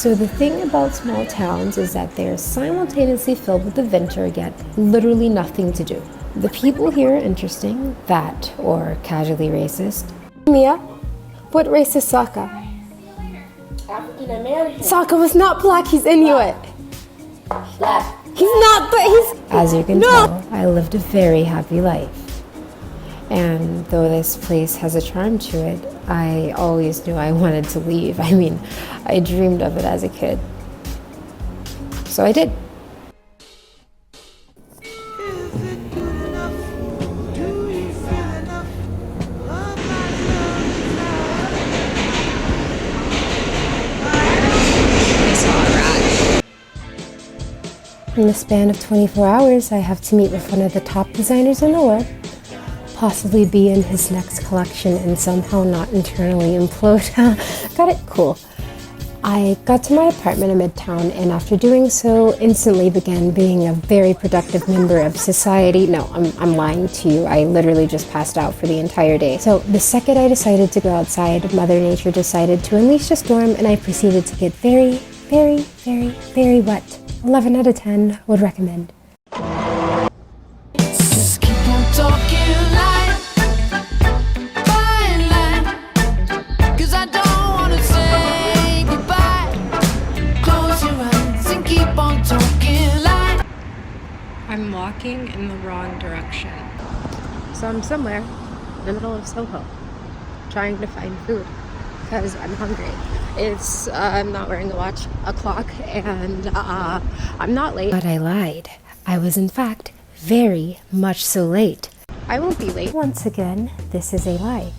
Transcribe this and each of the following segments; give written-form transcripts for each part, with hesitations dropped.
So the thing about small towns is that they're simultaneously filled with adventure yet literally nothing to do. The people here are interesting, that or casually racist. Mia, what race is Sokka? African American. Sokka was not black, he's Inuit. Black. He's not, but he's... As you can tell, I lived a very happy life. And though this place has a charm to it, I always knew I wanted to leave. I mean, I dreamed of it as a kid. So I did. In the span of 24 hours, I have to meet with one of the top designers in the world, possibly be in his next collection and somehow not internally implode. Got it? Cool. I got to my apartment in Midtown and after doing so, instantly began being a very productive member of society. No, I'm lying to you. I literally just passed out for the entire day. So the second I decided to go outside, Mother Nature decided to unleash a storm and I proceeded to get very, very, very, very wet. 11 out of 10 would recommend. Just keep on talking line by line, 'cause I don't wanna say goodbye. Close your eyes and keep on talking line. I'm walking in the wrong direction. So I'm somewhere in the middle of Soho, trying to find food because I'm hungry. I'm not wearing a watch, a clock, and I'm not late. But I lied. I was in fact very much so late. I won't be late. Once again, this is a lie.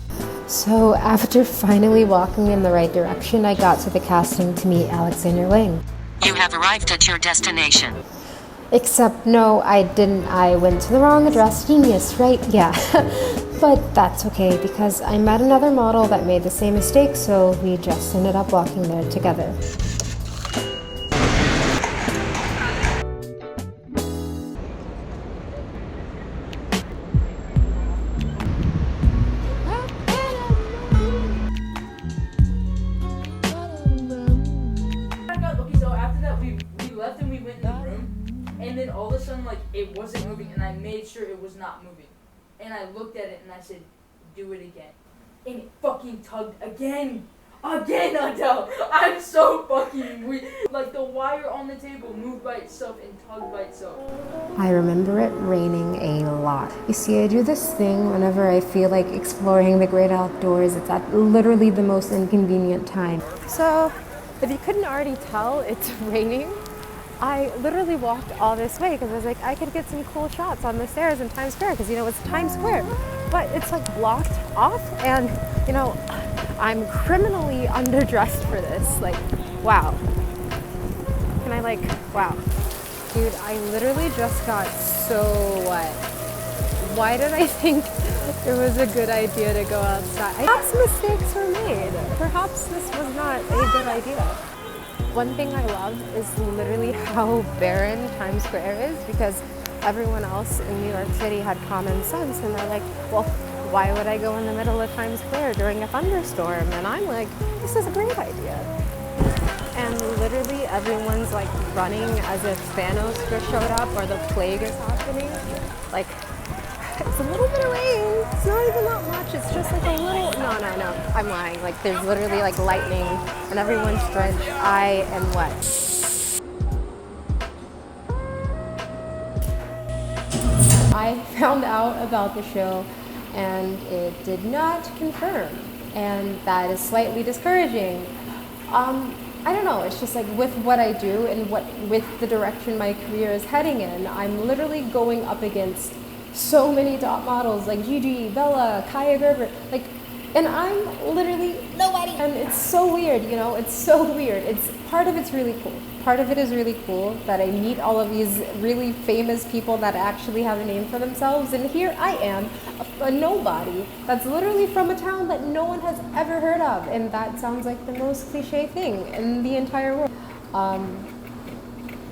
So after finally walking in the right direction, I got to the casting to meet Alexander Wang. You have arrived at your destination. Except no, I didn't. I went to the wrong address. Genius, right? Yeah. But that's okay because I met another model that made the same mistake, so we just ended up walking there together. So after that, we left and we went in the room, and then all of a sudden, like, it wasn't moving, and I made sure it was not moving. And I looked at it and I said, do it again. And it fucking tugged again. Again, Adele. I'm so fucking weak. Like the wire on the table moved by itself and tugged by itself. I remember it raining a lot. You see, I do this thing whenever I feel like exploring the great outdoors. It's at literally the most inconvenient time. So, if you couldn't already tell, it's raining. I literally walked all this way because I was like, I could get some cool shots on the stairs in Times Square because, you know, it's Times Square. But it's like blocked off and, you know, I'm criminally underdressed for this. Like, wow. Can I like, wow. Dude, I literally just got so wet. Why did I think it was a good idea to go outside? Perhaps mistakes were made. Perhaps this was not a good idea. One thing I love is literally how barren Times Square is because everyone else in New York City had common sense and they're like, well, why would I go in the middle of Times Square during a thunderstorm? And I'm like, this is a great idea. And literally everyone's like running as if Thanos just showed up or the plague is happening. Like, it's a little bit of rain. It's not even that much. It's just like a little, no. I'm lying. Like there's literally like lightning and everyone's drenched. I am wet. I found out about the show and it did not confirm. And that is slightly discouraging. I don't know, it's just like with what I do and with the direction my career is heading in, I'm literally going up against so many top models like Gigi, Bella, Kaya Gerber, like, and I'm literally nobody. And it's so weird, you know, it's so weird. Part of it's really cool. Part of it is really cool that I meet all of these really famous people that actually have a name for themselves. And here I am, a nobody that's literally from a town that no one has ever heard of. And that sounds like the most cliche thing in the entire world.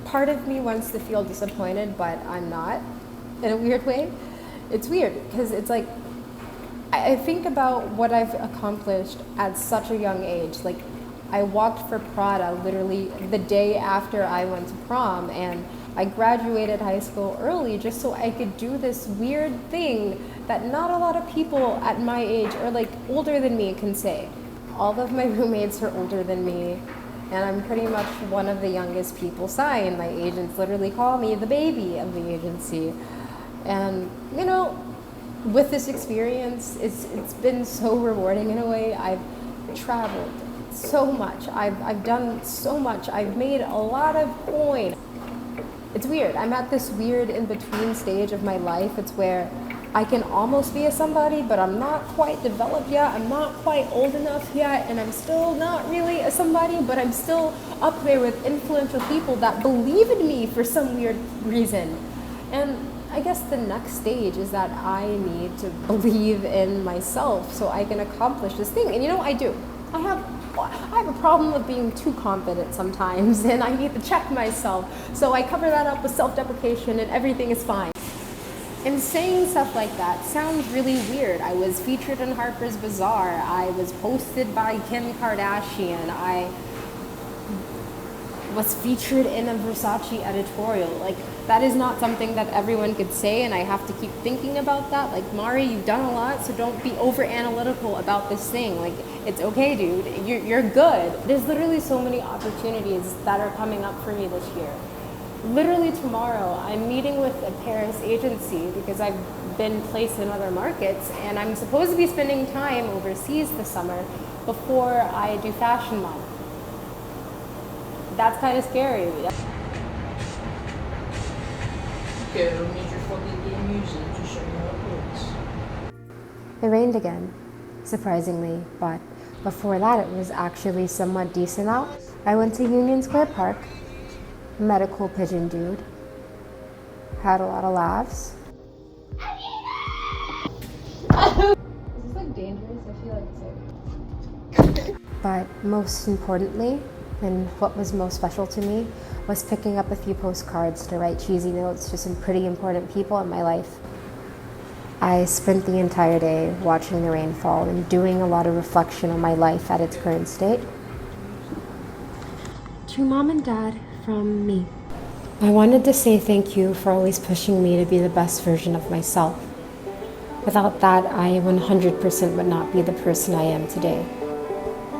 Part of me wants to feel disappointed, but I'm not. In a weird way. It's weird because it's like I think about what I've accomplished at such a young age. Like I walked for Prada literally the day after I went to prom, and I graduated high school early just so I could do this weird thing that not a lot of people at my age or like older than me can say. All of my roommates are older than me, and I'm pretty much one of the youngest people signed. My agents literally call me the baby of the agency. And you know, with this experience, it's been so rewarding in a way. I've traveled so much. I've done so much. I've made a lot of coin. It's weird. I'm at this weird in-between stage of my life. It's where I can almost be a somebody, but I'm not quite developed yet. I'm not quite old enough yet, and I'm still not really a somebody, but I'm still up there with influential people that believe in me for some weird reason. And I guess the next stage is that I need to believe in myself so I can accomplish this thing. And you know, I do. I have a problem of being too confident sometimes, and I need to check myself. So I cover that up with self-deprecation, and everything is fine. And saying stuff like that sounds really weird. I was featured in Harper's Bazaar. I was posted by Kim Kardashian. I was featured in a Versace editorial. Like, that is not something that everyone could say, and I have to keep thinking about that. Like, Mari, you've done a lot, so don't be over analytical about this thing. Like, it's okay, dude. You're good. There's literally so many opportunities that are coming up for me this year. Literally tomorrow, I'm meeting with a Paris agency because I've been placed in other markets, and I'm supposed to be spending time overseas this summer before I do Fashion Month. That's kind of scary. Okay, I don't need your fucking game music. Just show me how it works. It rained again, surprisingly, but before that it was actually somewhat decent out. I went to Union Square Park, met a cool pigeon dude, had a lot of laughs. Is this like dangerous? I feel like it's like... But most importantly, and what was most special to me, was picking up a few postcards to write cheesy notes to some pretty important people in my life. I spent the entire day watching the rain fall and doing a lot of reflection on my life at its current state. To Mom and Dad, from me. I wanted to say thank you for always pushing me to be the best version of myself. Without that, I 100% would not be the person I am today.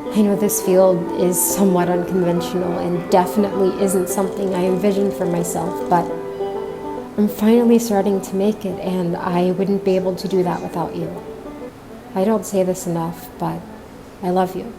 I know this field is somewhat unconventional and definitely isn't something I envisioned for myself, but I'm finally starting to make it, and I wouldn't be able to do that without you. I don't say this enough, but I love you.